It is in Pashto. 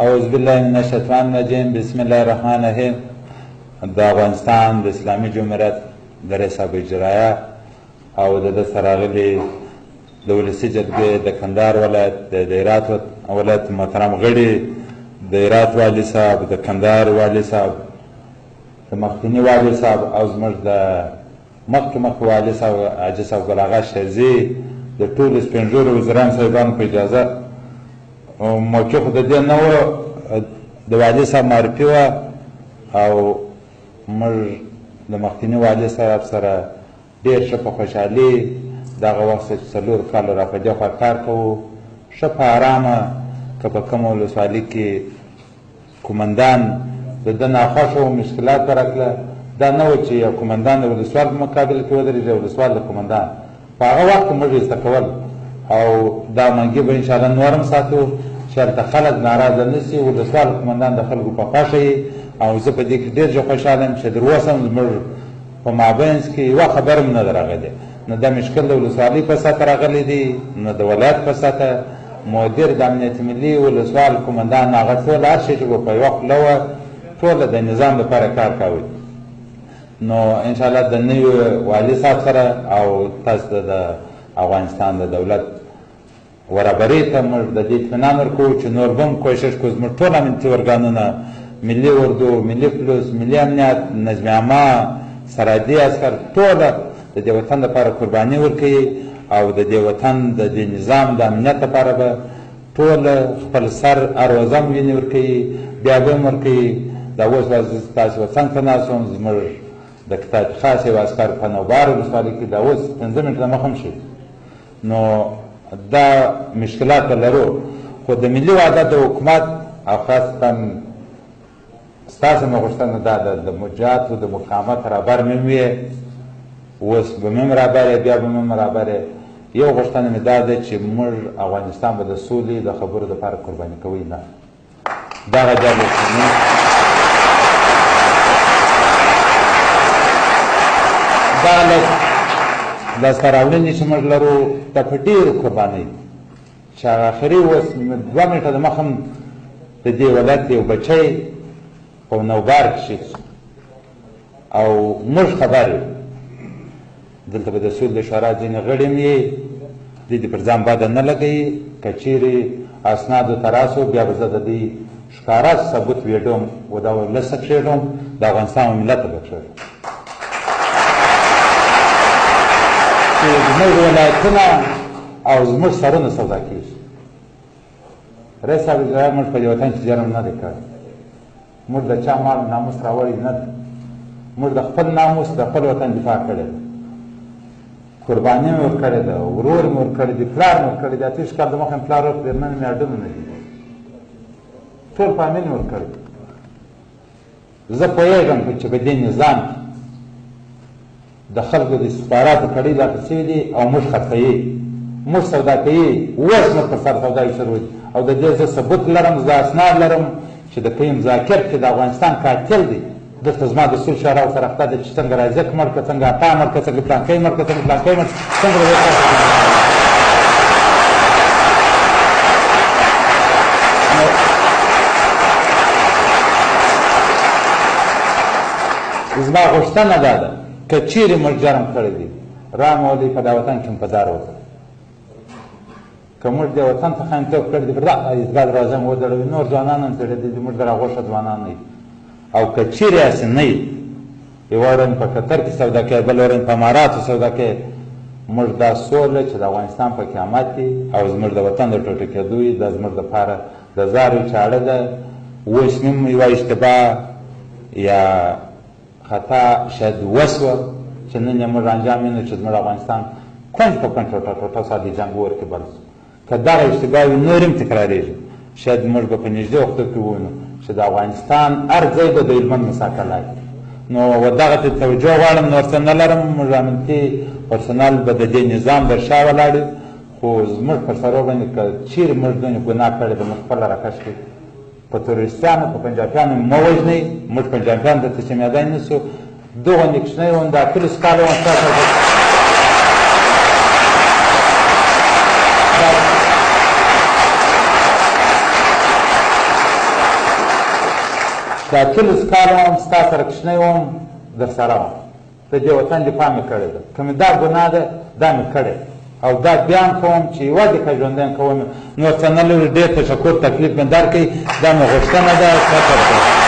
اعوذ بالله من الشیطان الرجیم بسم الله الرحمن الرحیم. د افغانستان د اسلامي جمهوریت د رئیس اجرایه او د سره راغلي د ولسي جرګې د کندهار ولایت د هرات ولایت محترم غړي د هرات والي صاحب، د کندهار والي صاحب، د مخکني والي صاحب او زموږ د مخکې والي صاحب حاجي صاحب ګل اغا شیرزي، د ټولو سپین ږیرو وزیرانو صاحبانو په اجازه موقع خو د دې نه وه، د والي صاحب معرفي وه او موږ د مخکني والي صاحب سره ډېر ښه په خوشحالي دغه وخت چې 4 کاله را په دې خوا کار کوو، ښه په ارامه که په کومه ولسوالي کې قومندان د ده ناخوښه و مشکلات به راکړه، دا نه و چې یو قومندان د ولسوال په مقابل کې ودرېږي، ولسوال د قومندان په هغه وخت کې موږ ایسته کول او دا منګي به انشاءالله نور هم ساتو چې هلته خلک ناراضه نه سي، ولسوال قومندان د خلکو په خوښه وي او زه په دې کې ډېر خوشحاله یم چې تر اوسه هم زموږ په مابینځ کې یوه خبره هم نه ده راغلې، نه دا مشکل د ولسوالۍ په سطحه راغلی دی، نه د ولایت په سطحه. مدیر د امنیت ملي، ولسوال قومندان، هغه ټول هر شی چې به په یوه خوله وه ټوله د نظام لپاره کار کوي. نو انشاءالله د نوي والي صاحب سره او تاسو ته د افغانستان د دولت برابرۍ ته موږ د دې اطمینان ورکوو چې نور به هم کوشش کوو زموږ ټول امنیتي ارګانونه، ملي اردو، ملي پولیس، ملي امنیت، نظم عامه، سرحدي عسکر، ټوله د دې وطن لپاره قرباني ورکوي او د دې وطن د دې نظام د امنیت لپاره به ټول خپل سر هر ورځ هم وینې ورکوي، بیا به هم ورکوي. دا اوس تاسو وطن ته ناست وم، زموږ د کتاب خاص یو عسکر په نوبار ولسوالۍ کې دا اوس 15 منټه دمخه هم شي. نو دا مشکلات به لرو، خو د ملي وحدت د حکومت او خاصتا ستاسو مې غوښتنه دا ده د مجاهدو د مقاومت رهبر مې هم ویې، اوس به مې هم رهبر یې، بیا به مې هم رهبر یې. یو غوښتنه مې دا ده چې موږ افغانستان به د سولې د خبرو دپاره قرباني کوئ نه، دغه جال دا لاسته راوړنې چې موږ لرو دا په ډېرو قربانۍ چې هغه اخري اوس 2 منټه دمخه هم د دې ولایت یو بچی په نوبار کې شهید شو او موږ خبر یو. دلته به د سولې د شورا ځینې غړي هم یې دوی دې پر ځان باده نه لګوي، که چیرې اسنادو ته راسو بیا به زه د دې ښکاره ثبوت ویډیو و دا ولس ته کښېږدم، د افغانستان ملت ته به کښېږدم چې زموږ ولایتونه او زموږ سرونه سودا کېږي. رئیس صاحب اجرایه موږ په دې وطن کې جرم نه دی کړی، موږ د چا مال ناموس راوړی نه دی، موږ د خپل ناموس د خپل وطن دفاع کړې ده، قرباني مې ورکړې ده، ورور مې ورکړی دی، پلار مې ورکړی دی، 30 کال دمخه مې پلار ورکړی، نن مې اډونه نه دي، ټول فامیل مې ورکړی. زه پوهېږم چې په دې نظام کې د خلکو د استخباراتو کړۍ لا شوي دي او موږ خرڅوي، موږ سودا کوي، اوس موږ پر سر سوداوي شروع دي او د دې زه ثبوت لرم، زه اسناد لرم چې د قیم ذاکر چې د افغانستان قاتل دی، دلته زما د سول شورا ورسره اخته ده چې څنګه رازق مړ کړه، څنګه عطا مړ کړه، څنګه پلانکی مړ کړه، څنګه پلانکی مړ څنګه زما غوښتنه دا ده که چیرې موږ جرم کړی دی رامولئ په دا وطن کې مقدار وکړه، که موږ دې وطن ته خیانتوب کړی دی پر دا ایستګاه دروازه مو ودروي، نور ځوانان هم تړېدلي دي، موږ د راغوښه ځوانان نه یو. او که چیرې هسې نه یي، یوه ورځ په قطر کې سودا کوي، بله ورځ په اماراتو سودا کوي، موږ دا سوله چې د افغانستان په قیامت دی او زموږ د وطن د ټوټه کېدو وي، دا زموږ دپاره د زاریو چاړه ده. اوس مې هم یوه اشتباه یا خطا شاید وسوه چې نن یې موږ انجام وینو چې زموږ افغانستان کونج په کونج ټوټه سا د جنګ اور کې بل شو. که دغه اشتباه وي نور هم تکرارېږي، شاید موږ به په نږدې وختو کې ووینو چې د افغانستان هر ځای به د هلمند مساکله وي. نو دغه ته توجه غواړم، نور څه نه لرم، موږ امنیتي پرسنل به د دې نظام در شا ولاړ وي، خو زموږ پر سرو باندې که چیرې موږ دونې ګناه کړې ده موږ خپله راکش کړي، په تروریستانو په پنجابیانو مه وژنئ، موږ پنجابیان درته چې میدان نیسو، دغه نیکشنۍ وم دا 30 کاله وم ستاسو چې اتلس کاله وم ستا سره کوچنی وم در سره وم د دې وطن دفاع مې کړې ده که مې دا ګناه ده دا مې کړې او دا بیا هم کوم چې یوه دقیقه ژوندی یم کوم نور څه نه لري ډېر تشکر تکلیف مې درکوي دا مې غوښتنه ده شکر کوم